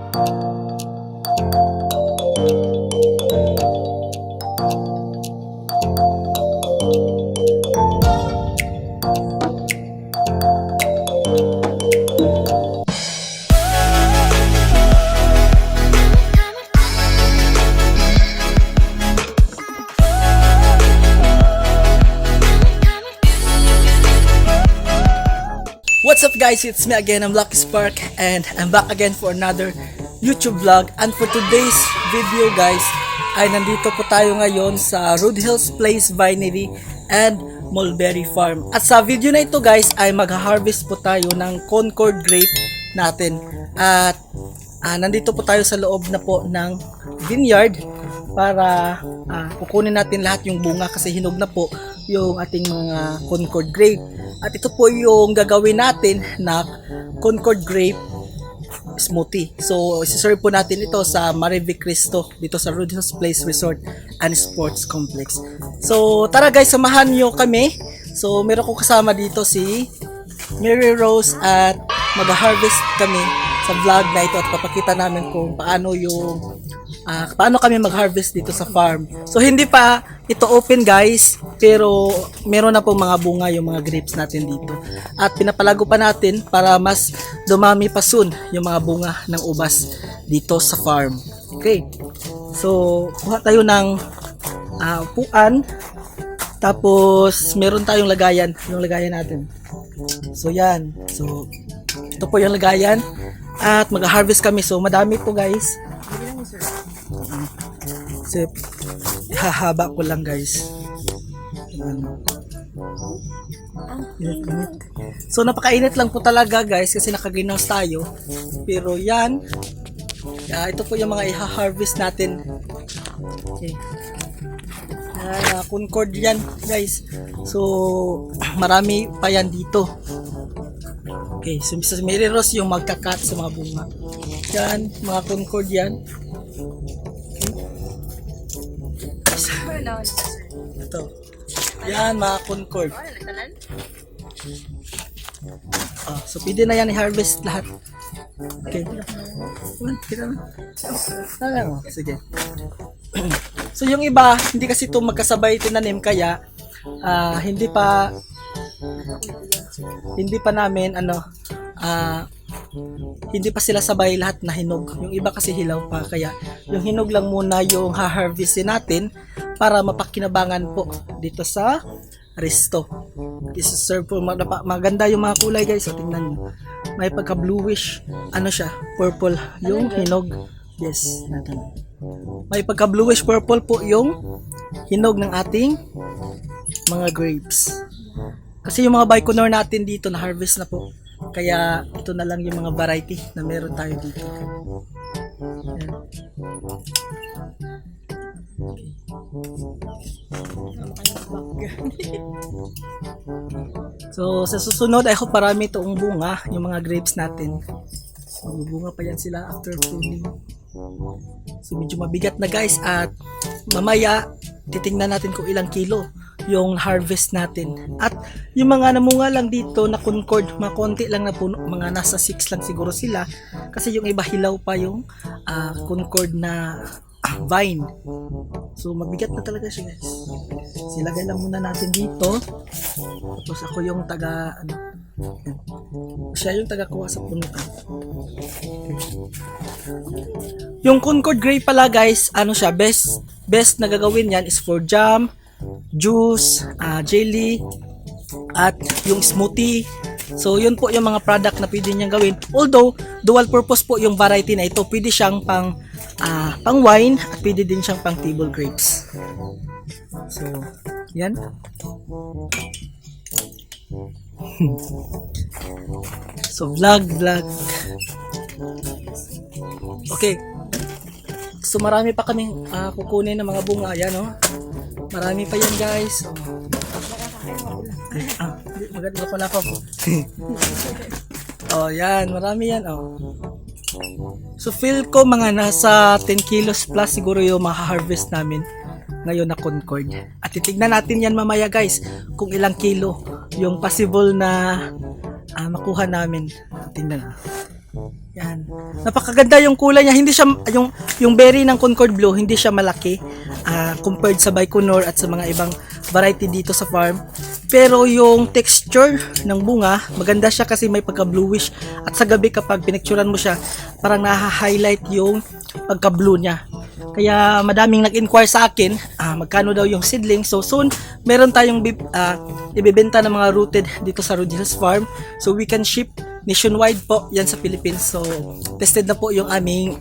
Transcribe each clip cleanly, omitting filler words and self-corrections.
What's up guys, it's me again, I'm Lucky Spark and I'm back again for another YouTube vlog. And for today's video guys, ay nandito po tayo ngayon sa Road Hills Place Vinery and Mulberry Farm. At sa video na ito guys, ay mag-harvest po tayo ng Concord grape natin. At nandito po tayo sa loob na po ng vineyard para kukunin natin lahat yung bunga kasi hinog na po yung ating mga Concord grape. At ito po yung gagawin natin na Concord grape smoothie. So, isi-serve po natin ito sa Marive Cristo dito sa Road Hills Place Resort and Sports Complex. So, tara guys, samahan nyo kami. So, meron ko kasama dito si Mary Rose at mag-harvest kami sa vlog na ito at papakita namin kung paano kami mag-harvest dito sa farm. So hindi pa ito open guys, pero meron na po mga bunga yung mga grapes natin dito. At pinapalago pa natin para mas dumami pa soon yung mga bunga ng ubas dito sa farm. Okay. So kuha tayo ng upuan. Tapos meron tayong lagayan, yung lagayan natin. So yan. So ito po yung lagayan at mag-harvest kami. So madami po guys. So, hahaba ko lang guys. Init. So napakainit lang po talaga guys kasi naka-greenhouse tayo. Pero yan, ito po yung mga i-harvest natin. Okay. Concord yan guys. So marami pa yan dito. Okay, so Mary Rose yung magkakat sa mga bunga. Yan, mga Concord yan. Ito. Yan, mga Concord. So pwede na yan i-harvest lahat. Okay. Sige. So yung iba, hindi kasi ito magkasabay tinanim kaya hindi pa namin hindi pa sila sabay lahat na hinog. Yung iba kasi hilaw pa kaya yung hinog lang muna yung ha-harvestin natin para mapakinabangan po dito sa resto. Isa-serve po maganda yung mga kulay guys. So tingnan niyo. May pagka bluish siya, purple yung hinog. Yes, natin. May pagka bluish purple po yung hinog ng ating mga grapes. Kasi yung mga Baikonur natin dito na harvest na po. Kaya ito na lang yung mga variety na meron tayo dito. Ayan. So sa susunod ay hope parami itong bunga, yung mga grapes natin. Magbubunga pa yan sila after pruning. So medyo mabigat na guys at mamaya titingnan natin kung ilang kilo yung harvest natin. At yung mga namunga lang dito na Concord, mga konti lang na puno, mga nasa 6 lang siguro sila kasi yung iba hilaw pa yung Concord na vine. So mabigat na talaga siya guys. Silagay lang muna natin dito. Tapos ako yung siya yung taga-kuha sa punuan. Yung Concord grape pala guys, siya, best na gagawin yan is for jam, juice, jelly, at yung smoothie. So yun po yung mga product na pwede niyang gawin. Although dual purpose po yung variety na ito. Pwede siyang pang wine at pwede din siyang pang table grapes. So yan. So vlog. Okay. So marami pa kaming kukunin ng mga bunga. Ayan marami pa yan guys. Maganda pala po. Yan, marami yan. So feel ko mga nasa 10 kilos plus siguro yung ma-harvest namin ngayon na Concord. At titignan natin yan mamaya guys kung ilang kilo yung possible na makuha namin. Tingnan. Yan. Napakaganda yung kulay niya. Hindi siya yung berry ng Concord Blue, hindi siya malaki compared sa Baikonur at sa mga ibang variety dito sa farm. Pero yung texture ng bunga, maganda siya kasi may pagka bluish at sa gabi kapag pinicturean mo siya, parang naha-highlight yung pagka blue niya. Kaya madaming nag-inquire sa akin, magkano daw yung seedling. So soon, meron tayong ibibenta ng mga rooted dito sa Rude Hills Farm. So we can ship nationwide po yan sa Philippines. So tested na po yung aming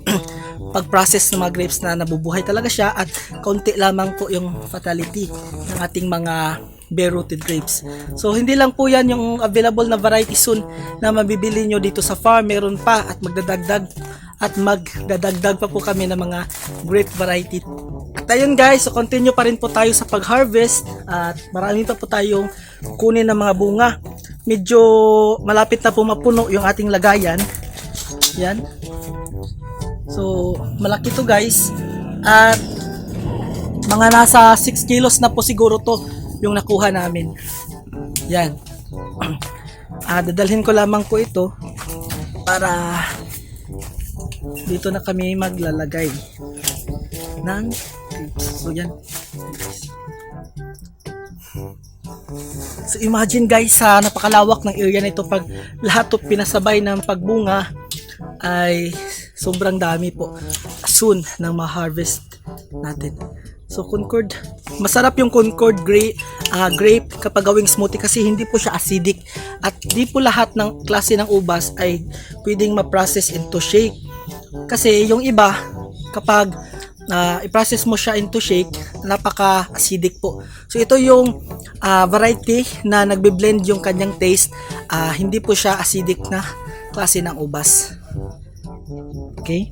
pag-process ng mga grapes na nabubuhay talaga siya at kaunti lamang po yung fatality ng ating mga bare rooted grapes. So hindi lang po yan yung available na variety soon na mabibili nyo dito sa farm. Meron pa at magdadagdag pa po kami ng mga grape variety. At ayun guys, so continue pa rin po tayo sa pag-harvest at marami pa po tayong kunin ng mga bunga. Medyo malapit na po mapuno yung ating lagayan. Yan. So malaki to guys at mga nasa 6 kilos na po siguro to yung nakuha namin. Yan. Dadalhin ko lamang po ito para dito na kami maglalagay ng so yan. So imagine guys, sa napakalawak ng area nito, pag lahat to pinasabay ng pagbunga ay sobrang dami po soon ng ma-harvest natin. So Concord, masarap yung Concord grape kapag gawing smoothie kasi hindi po siya acidic at di po lahat ng klase ng ubas ay pwedeng ma-process into shake. Kasi yung iba kapag i-process mo siya into shake, napaka-acidic po. So ito yung variety na nagbe-blend yung kanyang taste, hindi po siya acidic na klase ng ubas. Okay?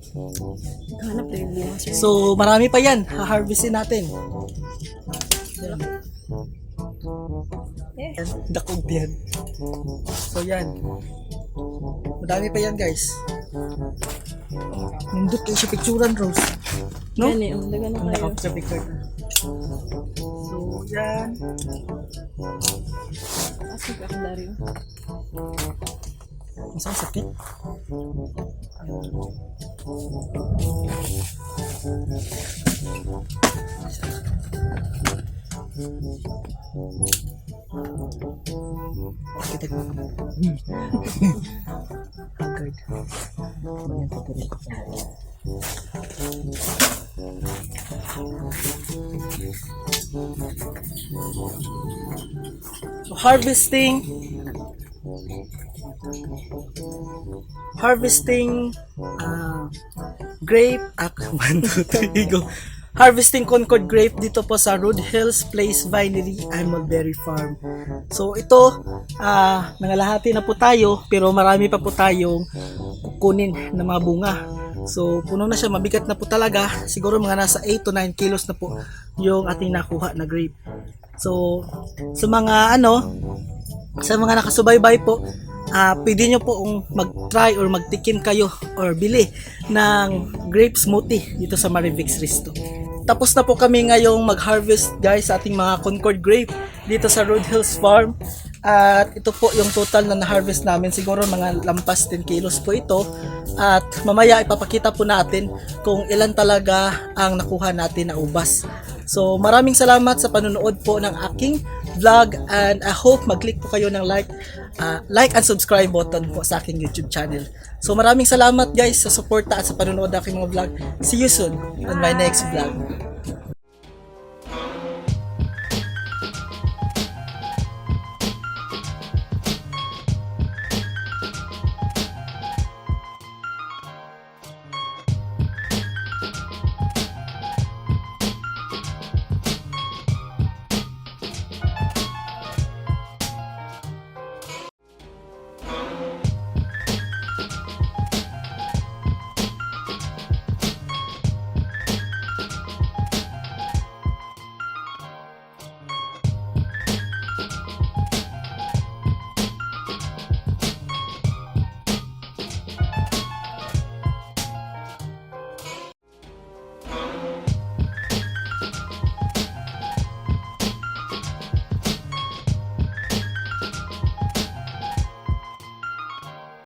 So marami pa yan, ha-harvestin natin. Dakog yan. So yan. Madami pa yan guys. Nindot kayo siya picturean, Rose. No? Yan eh, laga na kayo. Sa picture. So yan. Asig ako Dario. Masang sakit. Kita ko. Haggard. Ganyan ko rin. So harvesting grape 1, 2, 3 go. Harvesting Concord grape dito po sa Rude Hills Place Vinery and Mulberry Farm. So ito, nangalahati na po tayo pero marami pa po tayong kukunin ng mga bunga. So puno na siya, mabigat na po talaga. Siguro mga nasa 8 to 9 kilos na po yung ating nakuha na grape. So sa mga nakasubaybay po, pwede nyo po mag-try or magtikim kayo or bili ng grape smoothie dito sa Marivix Risto. Tapos na po kami ngayong mag-harvest guys sa ating mga Concord grape dito sa Rude Hills Farm. At ito po yung total na na-harvest namin. Siguro mga lampas 10 kilos po ito. At mamaya ipapakita po natin kung ilan talaga ang nakuha natin na ubas. So maraming salamat sa panonood po ng aking vlog and I hope mag-click po kayo ng like and subscribe button po sa aking YouTube channel. So maraming salamat guys sa suporta at sa panonood ng aking mga vlog. See you soon on my next vlog.